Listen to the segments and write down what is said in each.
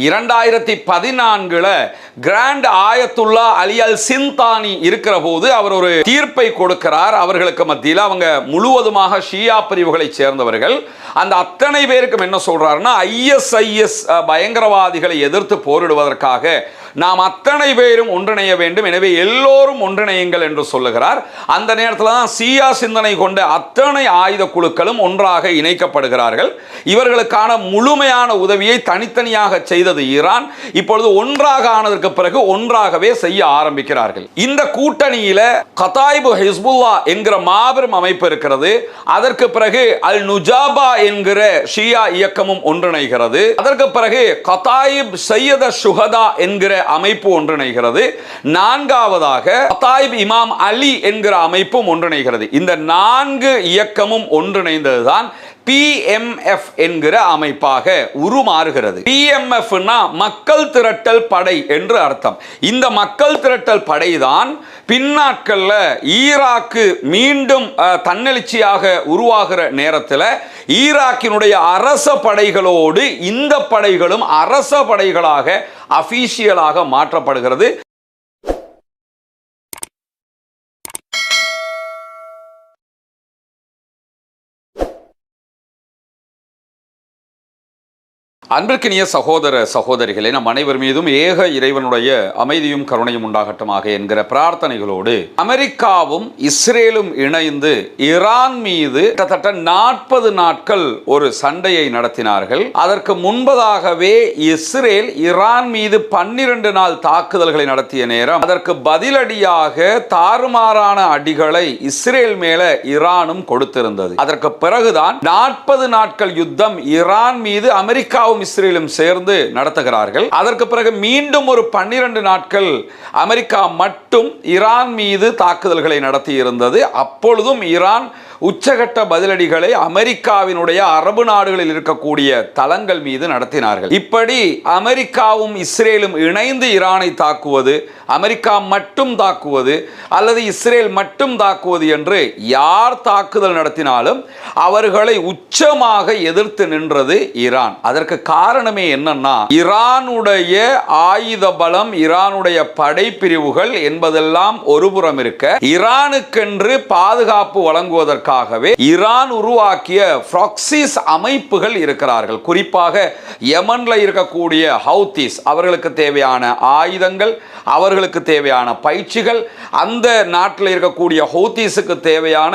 2014 grand Ayatullah அலி அல் சிந்தானி இருக்கிற போது அவர் ஒரு தீர்ப்பை கொடுக்கிறார். அவர்களுக்கு மத்தியில் அவங்க முழுவதுமாக ஷியா பிரிவுகளை சேர்ந்தவர்கள். அந்த அத்தனை பேருக்கும் என்ன சொல்றாருன்னா, ISIS பயங்கரவாதிகளை எதிர்த்து போரிடுவதற்காக நாம் அத்தனை பேரும் ஒன்றிணைய வேண்டும், எனவே எல்லோரும் ஒன்றிணையுங்கள் என்று சொல்லுகிறார். அந்த நேரத்தில் தான் ஷியா சிந்தனை கொண்ட அத்தனை ஆயுத குழுக்களும் ஒன்றாக இணைக்கப்படுகிறார்கள். இவர்களுக்கான முழுமையான உதவியை தனித்தனியாக செய்தது ஈரான். இப்பொழுது ஒன்றாக ஆனதற்கு பிறகு ஒன்றாகவே செய்ய ஆரம்பிக்கிறார்கள். இந்த கூட்டணியில கதாயிபு ஹிஸ்புல்லா என்கிற மாபெரும் அமைப்பு இருக்கிறது. அதற்கு பிறகு அல் நுஜாபா என்கிற ஷியா இயக்கமும் ஒன்றிணைகிறது. அதற்கு பிறகு கதாயிப் சையத ஷுஹதா என்கிற அமைப்பு ஒன்றிணைகிறது. நான்காவதாக கதாயிப் இமாம் அலி என்கிற அமைப்பும் ஒன்றிணைகிறது. இந்த 4 இயக்கமும் ஒன்றிணைந்ததுதான் PMF என்கிற அமைப்பாக உருமாறுகிறது. PMF மக்கள் திரட்டல் படை என்று அர்த்தம். இந்த மக்கள் திரட்டல் படைதான் பின்னாட்கள்ல ஈராக்கு மீண்டும் தன்னெழுச்சியாக உருவாகிற நேரத்தில் ஈராக்கினுடைய அரச படைகளோடு இந்த படைகளும் அரச படைகளாக அபிஷியலாக மாற்றப்படுகிறது. அன்பிற்கினிய சகோதர சகோதரிகளே, நம் அனைவர் மீதும் ஏக இறைவனுடைய அமைதியும் கருணையும் உண்டாகட்டுமாக என்கிற பிரார்த்தனைகளோடு அமெரிக்காவும் இஸ்ரேலும் இணைந்து ஈரான் மீது கிட்டத்தட்ட 40 நாட்கள் ஒரு சண்டையை நடத்தினார்கள். அதற்கு முன்பதாகவே இஸ்ரேல் ஈரான் மீது 12 நாள் தாக்குதல்களை நடத்திய நேரம் அதற்கு பதிலடியாக தாறுமாறான அடிகளை இஸ்ரேல் மேல ஈரானும் கொடுத்திருந்தது. அதற்கு பிறகுதான் 40 நாட்கள் யுத்தம் ஈரான் மீது அமெரிக்காவும் இஸ்ரேலும் சேர்ந்து நடத்துகிறார்கள். அதற்கு பிறகு மீண்டும் ஒரு 12 நாட்கள் அமெரிக்கா மட்டும் ஈரான் மீது தாக்குதல்களை நடத்தி இருந்தது. அப்பொழுதும் ஈரான் உச்சகட்ட பதிலடிகளை அமெரிக்காவினுடைய அரபு நாடுகளில் இருக்கக்கூடிய தளங்கள் மீது நடத்தினார்கள். இப்படி அமெரிக்காவும் இஸ்ரேலும் இணைந்து ஈரானை தாக்குவது, அமெரிக்கா மட்டும் தாக்குவது அல்லது இஸ்ரேல் மட்டும் தாக்குவது என்று யார் தாக்குதல் நடத்தினாலும் அவர்களை உச்சமாக எதிர்த்து நின்றது ஈரான். அதற்கு காரணமே என்னன்னா, ஈரானுடைய ஆயுத பலம், ஈரானுடைய படைப்பிரிவுகள் என்பதெல்லாம் ஒருபுறம் இருக்க, ஈரானுக்கென்று பாதுகாப்பு வழங்குவதற்கு ஈரான் உருவாக்கிய ப்ராக்சிஸ் அமைப்புகள் இருக்கிறார்கள். குறிப்பாக யமன்ல இருக்கக்கூடிய ஹவுதீஸ், அவர்களுக்கு தேவையான ஆயுதங்கள், அவர்களுக்கு தேவையான பயிற்சிகள், அந்த நாட்டில் இருக்கக்கூடிய ஹவுதீஸுக்கு தேவையான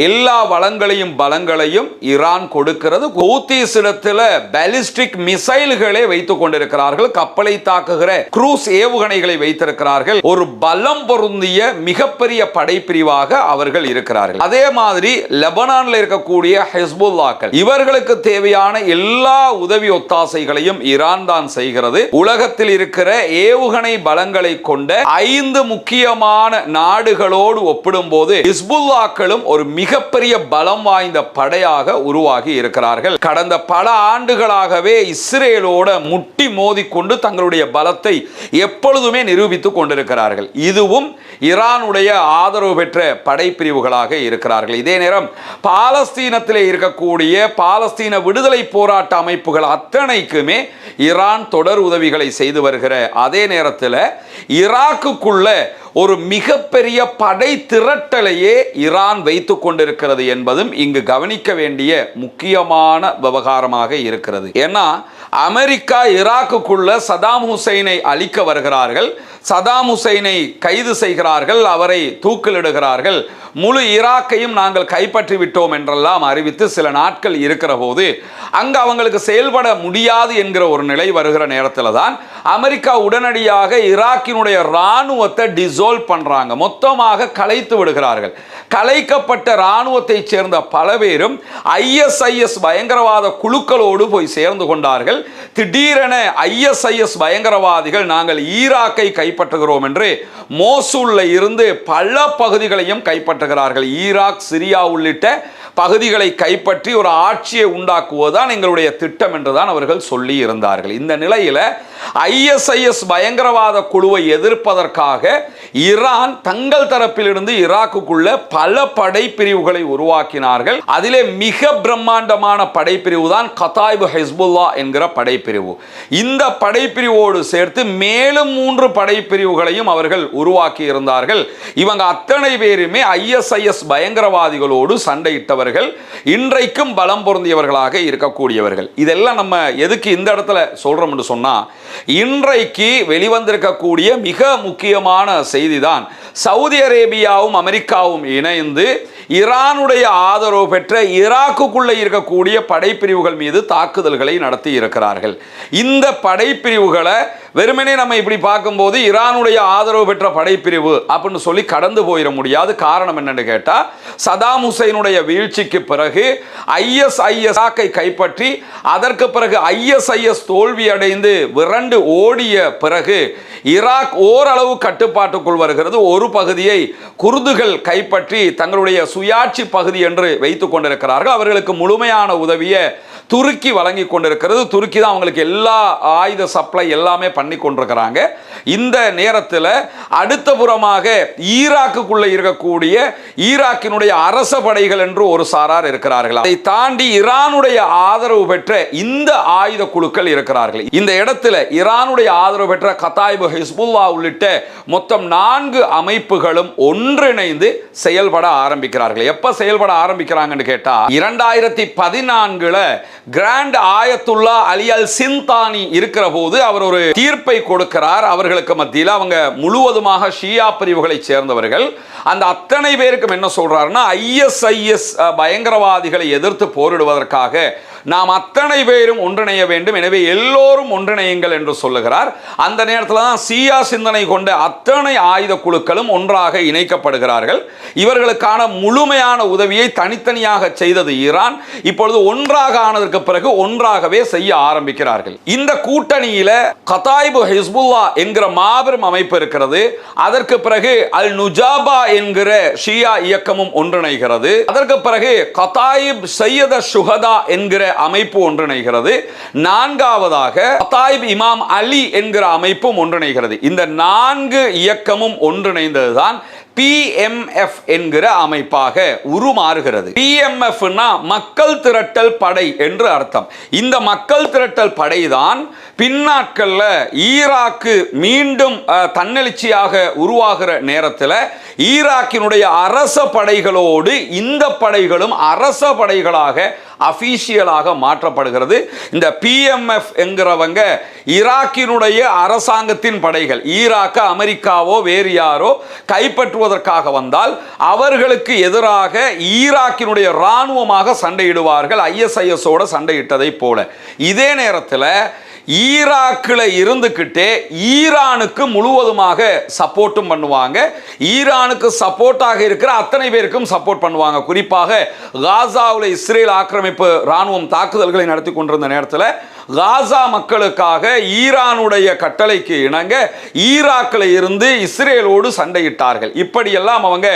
எல்லா வளங்களையும் பலங்களையும் ஈரான் கொடுக்கிறது. ஹவுதீஸிடத்தில் பாலிஸ்டிக் மிசைல்களை வைத்துக் கொண்டிருக்கிறார்கள். கப்பலை தாக்குகிற குரூஸ் ஏவுகணைகளை வைத்திருக்கிறார்கள். ஒரு பலம் பொருந்திய மிகப்பெரிய படைப்பிரிவாக அவர்கள் இருக்கிறார்கள். அதே மாதிரி லெபனான்ல இருக்கக்கூடிய ஹிஸ்புல்லாக்கள், இவர்களுக்கு தேவையான எல்லா உதவி ஒத்தாசைகளையும் ஈரான் தான் செய்கிறது. உலகத்தில் இருக்கிற ஏவுகணை பலங்களை கொண்ட 5 முக்கியமான நாடுகளோடு ஒப்பிடும்போது ஹிஸ்புல்லாக்களும் ஒரு மிகப்பெரிய பலம் வாய்ந்த படையாக உருவாகி இருக்கிறார்கள். கடந்த பல ஆண்டுகளாகவே இஸ்ரேலோட முட்டி மோதிக்கொண்டு தங்களுடைய பலத்தை எப்பொழுதுமே நிரூபித்துக் கொண்டிருக்கிறார்கள். இதுவும் ஈரானுடைய ஆதரவு பெற்ற படைப்பிரிவுகளாக இருக்கிறார்கள். இதே நேரம் பாலஸ்தீனத்திலே இருக்கக்கூடிய பாலஸ்தீன விடுதலை போராட்ட அமைப்புகள் அத்தனைக்குமே ஈரான் தொடர் உதவிகளை செய்து வருகிற அதே நேரத்தில் ஈராக்குக்குள்ள ஒரு மிகப்பெரிய படை திரட்டலையே ஈரான் வைத்துக் கொண்டிருக்கிறது என்பதும் இங்கு கவனிக்க வேண்டிய முக்கியமான விவகாரமாக இருக்கிறது. ஏன்னா அமெரிக்கா ஈராக்குக்குள்ள சதாம் ஹுசைனை அழிக்க வருகிறார்கள், சதாம் ஹுசைனை கைது செய்கிறார்கள், அவரை தூக்கிலிடுகிறார்கள், முழு ஈராக்கையும் நாங்கள் கைப்பற்றி விட்டோம் என்றெல்லாம் அறிவித்து சில நாட்கள் இருக்கிற போது அங்கு அவங்களுக்கு செயல்பட முடியாது என்கிற ஒரு நிலை வருகிற நேரத்தில் தான் அமெரிக்கா உடனடியாக ஈராக்கினுடைய இராணுவத்தை டிசால்வ் பண்றாங்க, மொத்தமாக கலைத்து விடுகிறார்கள். கலைக்கப்பட்ட இராணுவத்தை சேர்ந்த பல பேரும் ISIS பயங்கரவாத குழுக்களோடு போய் சேர்ந்து கொண்டார்கள். திடீரென ISIS பயங்கரவாதிகள் நாங்கள் ஈராக்கை கைப்பற்றுகிறோம் என்று மோசூல்ல இருந்து பல பகுதிகளையும் கைப்பற்றுகிறார்கள். ஈராக், சிரியா உள்ளிட்ட பகுதிகளை கைப்பற்றி ஒரு ஆட்சியை உண்டாக்குவதுதான் எங்களுடைய திட்டம் என்றுதான் அவர்கள் சொல்லி இருந்தார்கள். இந்த நிலையில ISIS பயங்கரவாத குழுவை எதிர்ப்பதற்காக ஈரான் தங்கள் தரப்பிலிருந்து ஈராக்குக்குள்ள பல படைப்பிரிவுகளை உருவாக்கினார்கள். அதிலே மிக பிரம்மாண்டமான படைப்பிரிவு தான் கதாயிப் ஹிஸ்புல்லா என்கிற படைப்பிரிவு. இந்த படைப்பிரிவோடு சேர்த்து மேலும் 3 படைப்பிரிவுகளையும் அவர்கள் உருவாக்கி இருந்தார்கள். இவங்க அத்தனை பேருமே ISIS பயங்கரவாதிகளோடு சண்டையிட்டவர்கள், இன்றைக்கும் பலம் பொருந்தியவர்களாக இருக்கக்கூடியவர்கள். இதெல்லாம் நம்ம எதுக்கு இந்த இடத்துல சொல்றோம் என்று சொன்னா, இன்றைக்கு வெளிவந்திருக்கக்கூடிய மிக முக்கியமான செய்தி தான் சவுதி அரேபியாவும் அமெரிக்காவும் இணைந்து ஈரானுடைய ஆதரவு பெற்ற ஈராக்குக்குள்ளே இருக்கக்கூடிய படைப்பிரிவுகள் மீது தாக்குதல்களை நடத்தி இருக்கிறார்கள். இந்த படைப்பிரிவுகளை வெறுமனே நம்ம இப்படி பார்க்கும்போது ஈரானுடைய ஆதரவு பெற்ற படைப்பிரிவு அப்படின்னு சொல்லி கடந்து போயிட முடியாது. காரணம் என்னன்னு கேட்டா, சதாம் ஹுசைனுடைய வீழ்ச்சிக்கு பிறகு ISIS கைப்பற்றி அதற்கு பிறகு ISIS தோல்வி அடைந்து விரண்டு ஓடிய பிறகு ஈராக் ஓரளவு கட்டுப்பாட்டுக்குள் வருகிறது. ஒரு பகுதியை குர்துகள் கைப்பற்றி தங்களுடைய சுயாட்சி பகுதி என்று வைத்துக் கொண்டிருக்கிறார்கள். அவர்களுக்கு முழுமையான உதவியை துருக்கி வழங்கி கொண்டிருக்கிறது. துருக்கி தான் அவங்களுக்கு எல்லா ஆயுத சப்ளை எல்லாமே பண்ணி கொண்டிருக்கிறாங்க. இந்த நேரத்தில் அடுத்த புறமாக ஈராக்குக்குள்ள இருக்கக்கூடிய ஈராக்கினுடைய அரச படைகள் என்று ஒரு சாரார் இருக்கிறார்கள். அதை தாண்டி ஈரானுடைய ஆதரவு பெற்ற இந்த ஆயுத குழுக்கள் இருக்கிறார்கள். இந்த இடத்துல ஈரானுடைய ஆதரவு பெற்ற கதாயிப் ஹிஸ்புல்லா உள்ளிட்ட மொத்தம் 4 அமைப்புகளும் ஒன்றிணைந்து செயல்பட ஆரம்பிக்கிறார்கள். எப்ப செயல்பட ஆரம்பிக்கிறாங்கன்னு கேட்டா, 2014 கிராண்ட் ஆயத்துல்லா அலி அல் சிந்தானி இருக்கிற போது அவர் ஒரு தீர்ப்பை கொடுக்கிறார். அவர்களுக்கு மத்தியில் அவங்க முழுவதுமாக ஷியா பிரிவுகளை சேர்ந்தவர்கள். அந்த அத்தனை பேருக்கும் என்ன சொல்றாருன்னா, ISIS பயங்கரவாதிகளை எதிர்த்து போரிடுவதற்காக நாம் அத்தனை பேரும் ஒன்றிணைய வேண்டும், எனவே எல்லோரும் ஒன்றிணையுங்கள் என்று சொல்லுகிறார். அந்த நேரத்தில் தான் ஷியா சிந்தனை கொண்ட அத்தனை ஆயுத குழுக்களும் ஒன்றாக இணைக்கப்படுகிறார்கள். இவர்களுக்கான முழுமையான உதவியை தனித்தனியாக செய்தது ஈரான். இப்பொழுது ஒன்றாக ஆனதற்கு பிறகு ஒன்றாகவே செய்ய ஆரம்பிக்கிறார்கள். இந்த கூட்டணியில கதாயிப் ஹிஸ்புல்லா என்கிற மாபெரும் அமைப்பு இருக்கிறது. அதற்கு பிறகு அல் நுஜாபா என்கிற ஷியா இயக்கமும் ஒன்றிணைகிறது. அதற்கு பிறகு கதாயிப் சையத ஷுஹதா என்கிற அமைப்பு ஒன்றிணைகிறது. 4வதாக கதாயிப் இமாம் அலி என்கிற அமைப்பும் ஒன்றிணைகிறது. இந்த 4 இயக்கமும் ஒன்றிணைந்ததுதான் PMF என்கிற அமைப்பாக உருமாறுகிறது. PMF மக்கள் திரட்டல் படை என்று அர்த்தம். இந்த மக்கள் திரட்டல் படைதான் பின்னாட்கள்ல ஈராக்கு மீண்டும் தன்னெழுச்சியாக உருவாகிற நேரத்தில் ஈராக்கினுடைய அரச படைகளோடு இந்த படைகளும் அரச படைகளாக அபிஷியலாக மாற்றப்படுகிறது. இந்த PMF என்கிறவங்க ஈராக்கினுடைய அரசாங்கத்தின் படைகள். ஈராக்க அமெரிக்காவோ வேறு யாரோ கைப்பற்றுவதற்காக வந்தால் அவர்களுக்கு எதிராக ஈராக்கினுடைய இராணுவமாக சண்டையிடுவார்கள், ISIS-ஓட சண்டையிட்டதை போல. இதே நேரத்தில் ஈராக்கில் இருந்துக்கிட்டே ஈரானுக்கு முழுவதுமாக சப்போர்ட்டும் பண்ணுவாங்க. ஈரானுக்கு சப்போர்ட்டாக இருக்கிற அத்தனை பேருக்கும் சப்போர்ட் பண்ணுவாங்க. குறிப்பாக காசாவில் இஸ்ரேல் ஆக்கிரமிப்பு இராணுவம் தாக்குதல்களை நடத்தி கொண்டிருந்த நேரத்தில் காசா மக்களுக்காக ஈரானுடைய கட்டளைக்கு இணங்க ஈராக்கில் இருந்து இஸ்ரேலோடு சண்டையிட்டார்கள். இப்படியெல்லாம் அவங்க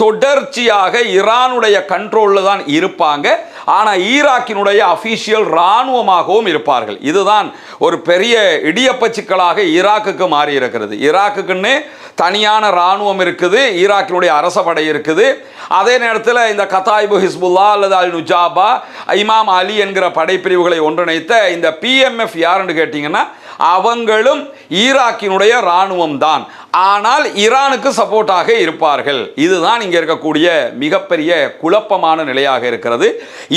தொடர்ச்சியாக ஈரானுடைய கண்ட்ரோலில் தான் இருப்பாங்க. ஆனால் ஈராக்கினுடைய அபிஷியல் இராணுவமாகவும் இருப்பார்கள். இதுதான் ஒரு பெரிய இடியப்ப சிக்கலாக ஈராக்குக்கு மாறி இருக்கிறது. ஈராக்குக்குன்னு தனியான இராணுவம் இருக்குது, ஈராக்கினுடைய அரச படை இருக்குது. அதே நேரத்தில் இந்த கதாயிப் ஹிஸ்புல்லா அல்லது அல் நுஜாபா, இமாம் அலி என்கிற படைப்பிரிவுகளை ஒன்றிணைத்த இந்த PMF யாருன்னு கேட்டீங்கன்னா, அவங்களும் ஈராக்கினுடைய இராணுவம் தான். ஆனால் ஈரானுக்கு சப்போர்ட்டாக இருப்பார்கள். இதுதான் இங்கே இருக்கக்கூடிய மிகப்பெரிய குழப்பமான நிலையாக இருக்கிறது.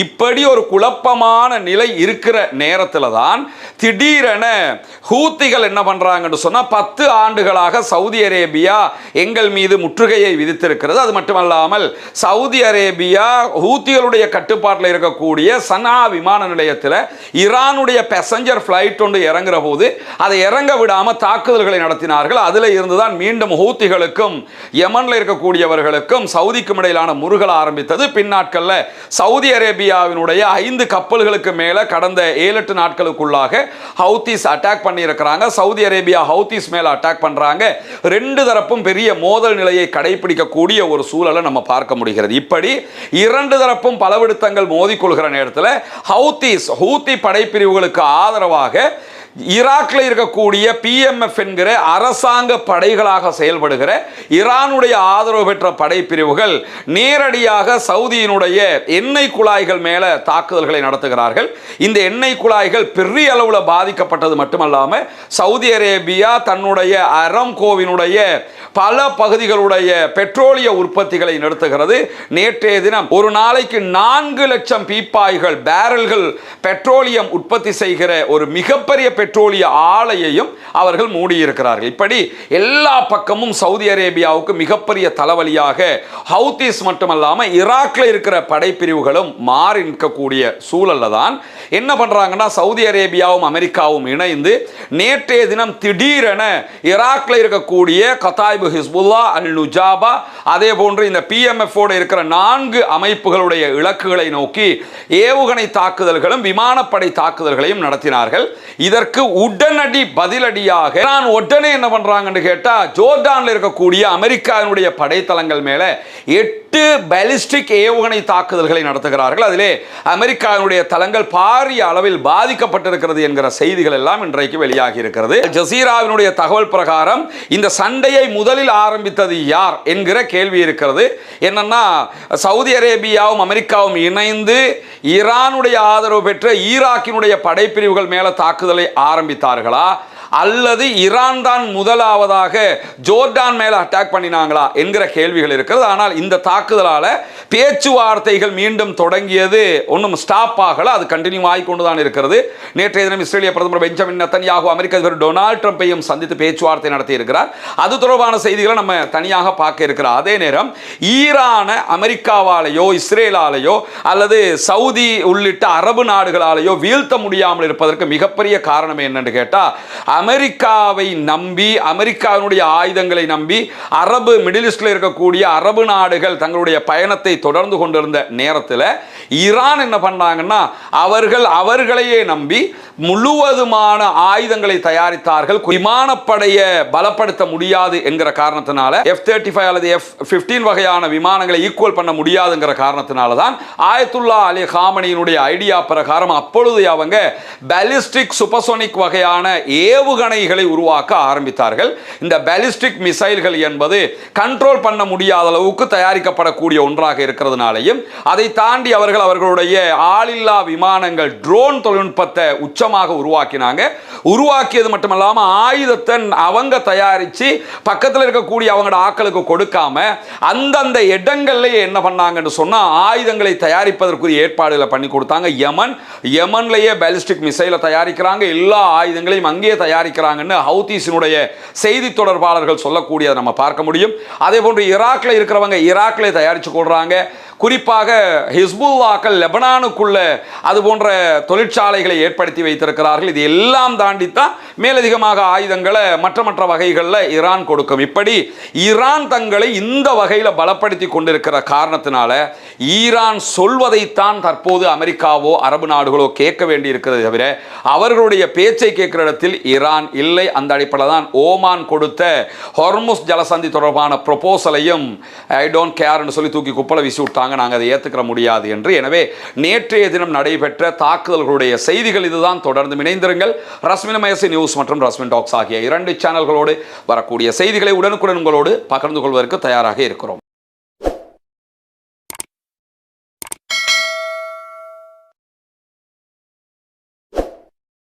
இப்படி ஒரு குழப்பமான நிலை இருக்கிற நேரத்தில் தான் திடீரென ஹூத்திகள் என்ன பண்றாங்கன்னு சொன்னா, 10 ஆண்டுகளாக சவுதி அரேபியா எங்கள் மீது முற்றுகையை விதித்திருக்கிறது. அது மட்டுமல்லாமல் சவுதி அரேபியா ஹூத்திகளுடைய கட்டுப்பாட்டில் இருக்கக்கூடிய சனா விமான நிலையத்தில் ஈரானுடைய பேசஞ்சர் ஃபிளைட் ஒன்று இறங்குற போது அதை இறங்க விடாம தாக்குதல்களை நடத்தினார்கள். அதில் இருந்துதான் மீண்டும் ஹூத்திகளுக்கும் யமன்ல இருக்கக்கூடியவர்களுக்கும் சவுதிக்கும் இடையிலான முருகல் ஆரம்பித்தது. பின்னாட்கள்ல சவுதி அரேபியாவினுடைய 5 கப்பல்களுக்கு மேல கடந்த 7-8 நாட்களுக்குள்ளாக ஹவுத்திஸ் அட்டாக் பண்ணி இருக்கிறாங்க. சவுதி அரேபியா ஹவுத்திஸ் மேல அட்டாக் பண்றாங்க. 2 தரப்பும் பெரிய மோதல் நிலையை கடைபிடிக்கக்கூடிய ஒரு சூழலை நம்ம பார்க்க முடிகிறது. இப்படி 2 தரப்பும் பலவிடுத்தங்கள் மோதிக்கொள்கிற நேரத்தில் ஹூத்தி படைப்பிரிவுகளுக்கு ஆதரவாக ஈராக்ல இருக்கக்கூடிய PMF என்கிற அரசாங்க படைகளாக செயல்படுகிற ஈரானுடைய ஆதரவு பெற்ற படைப்பிரிவுகள் நேரடியாக சவுதியினுடைய எண்ணெய் குழாய்கள் மேல தாக்குதல்களை நடத்துகிறார்கள். இந்த எண்ணெய் குழாய்கள் பெரிய அளவில் பாதிக்கப்பட்டது மட்டுமல்லாமல் சவுதி அரேபியா தன்னுடைய அரம்கோவினுடைய பல பகுதிகளுடைய பெட்ரோலிய உற்பத்திகளை நிறுத்துகிறது. நேற்றைய தினம் ஒரு நாளைக்கு 4 லட்சம் பீப்பாய்கள் பேரல்கள் பெட்ரோலியம் உற்பத்தி செய்கிற ஒரு மிகப்பெரிய பெட்ரோலிய ஆலையையும் அவர்கள் மூடியிருக்கிறார்கள். இப்படி எல்லா பக்கமும் சவுதி அரேபியாவுக்கு மிகப்பெரிய தலைவலியாக ஹவுதிஸ் மட்டுமல்லாமல் ஈராக்ல இருக்கிற படைப்பிரிவுகளும் மாறி நிற்கக்கூடிய சூழல்ல தான் என்ன பண்றாங்கன்னா சவுதி அரேபியாவும் அமெரிக்காவும் இணைந்து நேற்றைய தினம் திடீரென ஈராக்ல இருக்கக்கூடிய கத்தாயிபு ஹிஸ்புல்லா அல் நுஜாபா அதே போன்று இந்த PMF ஓட இருக்கிற 4 அமைப்புகளுடைய இலக்குகளை நோக்கி ஏவுகணை தாக்குதல்களும் விமானப்படை தாக்குதல்களையும் நடத்தினார்கள். இதற்கு உடனடி பதிலடியாக ஈரான் உடனே என்ன பண்றாங்கன்னு கேட்டா ஜோர்டான்ல இருக்கக்கூடிய அமெரிக்காவினுடைய படைத்தளங்கள் மேல 8 பாலிஸ்டிக் ஏவுகணை தாக்குதல்களை நடத்துகிறார்கள். அதிலே அமெரிக்காவினுடைய தளங்கள் பாரிய அளவில் பாதிக்கப்பட்டிருக்கிறது என்கிற செய்திகள் எல்லாம் இன்றைக்கு வெளியாகி இருக்கிறது. ஜசீராவினுடைய தகவல் பிரகாரம் இந்த சண்டையை முதலில் ஆரம்பித்தது யார் என்கிற கேள்வி இருக்கிறது. என்னன்னா சவுதி அரேபியாவும் அமெரிக்காவும் இணைந்து ஈரானுடைய ஆதரவு பெற்ற ஈராக்கினுடைய படைப்பிரிவுகள் மேல தாக்குதலை ஆரம்பித்தார்களா அல்லது ஈரான் தான் முதலாவதாக ஜோர்டான் மேல அட்டாக் பண்ணினாங்களா என்கிற கேள்விகள் இருக்கிறது. ஆனால் இந்த தாக்குதலால பேச்சுவார்த்தைகள் மீண்டும் தொடங்கியது ஒன்றும் ஸ்டாப் ஆகல, அது கண்டினியூ ஆகிக்கொண்டு தான் இருக்கிறது. நேற்றைய தினம் இஸ்ரேலிய பிரதமர் பெஞ்சமின் நெத்தன்யாகு அமெரிக்க அதிபர் டொனால்ட் ட்ரம்பையும் சந்தித்து பேச்சுவார்த்தை நடத்தி இருக்கிறார். அது தொடர்பான செய்திகளை நம்ம தனியாக பார்க்க இருக்கிறோம். அதே நேரம் ஈரான அமெரிக்காவாலேயோ இஸ்ரேலாலேயோ அல்லது சவுதி உள்ளிட்ட அரபு நாடுகளாலேயோ வீழ்த்த முடியாமல் இருப்பதற்கு மிகப்பெரிய காரணம் என்னன்னு கேட்டா அமெரிக்காவை நம்பி அமெரிக்காவினுடைய ஆயுதங்களை நம்பி அரபு மிடில் ஈஸ்ட்ல இருக்கக்கூடிய அரபு நாடுகள் தங்களுடைய பயணத்தை தொடர்ந்து கொண்டிருந்த நேரத்தில் ஈரான் என்ன பண்ணாங்கன்னா அவர்களையே நம்பி முழுவதுமான ஆயுதங்களை தயாரித்தார்கள். விமானப்படையை பலப்படுத்த முடியாது என்கிற காரணத்தினால F-35 அல்லது F-15 வகையான விமானங்களை ஈக்குவல் பண்ண முடியாதுங்கிற காரணத்தினால தான் ஆயத்துல்லா அலி காமனியினுடைய ஐடியா பிரகாரம் அப்பொழுது அவங்க பாலிஸ்டிக் சூப்பர்சோனிக் வகையான ஏவுகணைகளை உருவாக்க ஆரம்பித்தார்கள். இந்த பாலிஸ்டிக் மிசைல்கள் என்பது கண்ட்ரோல் பண்ண முடியாத அளவுக்கு தயாரிக்கப்படக்கூடிய ஒன்றாக இருக்கிறதுனாலையும் அதை தாண்டி அவர்களுடைய ஆளில்லா விமானங்கள் ட்ரோன் தொழில்நுட்பத்தை உச்சமாக உருவாக்கினாங்க. உருவாக்கியது மட்டுமல்லாம ஆயுதத்தை அவங்க தயாரிச்சு பக்கத்தில் இருக்கக்கூடிய அவங்களோட ஆட்களுக்கு கொடுக்காம அந்தந்த இடங்கள்லயே என்ன பண்ணாங்கன்னு சொன்னா ஆயுதங்களை தயாரிப்பதற்குரிய ஏற்பாடுகளை பண்ணி கொடுத்தாங்க. யமன்லயே பாலிஸ்டிக் மிசைலை தயாரிக்கிறாங்க, எல்லா ஆயுதங்களையும் அங்கேயே தயாரிக்கிறாங்கன்னு ஹவுதிஸினுடைய செய்தி தொடர்பாளர்கள் சொல்லக்கூடியதை நம்ம பார்க்க முடியும். அதே போன்று ஈராக்ல இருக்கிறவங்க ஈராக்ல தயாரிச்சு கொள்றாங்க. குறிப்பாக ஹிஸ்புல்லாக்கள் லெபனானுக்குள்ள அது போன்ற தொழிற்சாலைகளை ஏற்படுத்தி வைத்திருக்கிறார்கள். இது எல்லாம் தாண்டித்தான் மேலதிகமாக ஆயுதங்களை மற்ற வகைகளில் ஈரான் கொடுக்கும். இப்படி ஈரான் தங்களை இந்த வகையில் பலப்படுத்தி கொண்டிருக்கிற காரணத்தினால ஈரான் சொல்வதைத்தான் தற்போது அமெரிக்காவோ அரபு நாடுகளோ கேட்க வேண்டி இருக்கிறது தவிர அவர்களுடைய பேச்சை கேட்கிற இடத்தில் ஈரான் இல்லை. அந்த அடிப்படையில் தான் ஓமான் கொடுத்த ஹொர்முஸ் ஜலசந்தி தொடர்பான ப்ரொபோசலையும் ஐ டோன்ட் கேர்னு சொல்லி தூக்கி குப்பலை வீசி விட்டாங்க. நாங்கள் அதை ஏற்றுக்கிற முடியாது என்று. எனவே நேற்றைய தினம் நடைபெற்ற தாக்குதல்களுடைய செய்திகள் இதுதான். தொடர்ந்து இணைந்திருங்கள். ரஸ்மின் மயசி நியூஸ் மற்றும் ரஸ்மின் டாக்ஸ் ஆகிய 2 சேனல்களோடு வரக்கூடிய செய்திகளை உடனுக்குடன் உங்களோடு பகிர்ந்து கொள்வதற்கு தயாராக இருக்கிறோம்.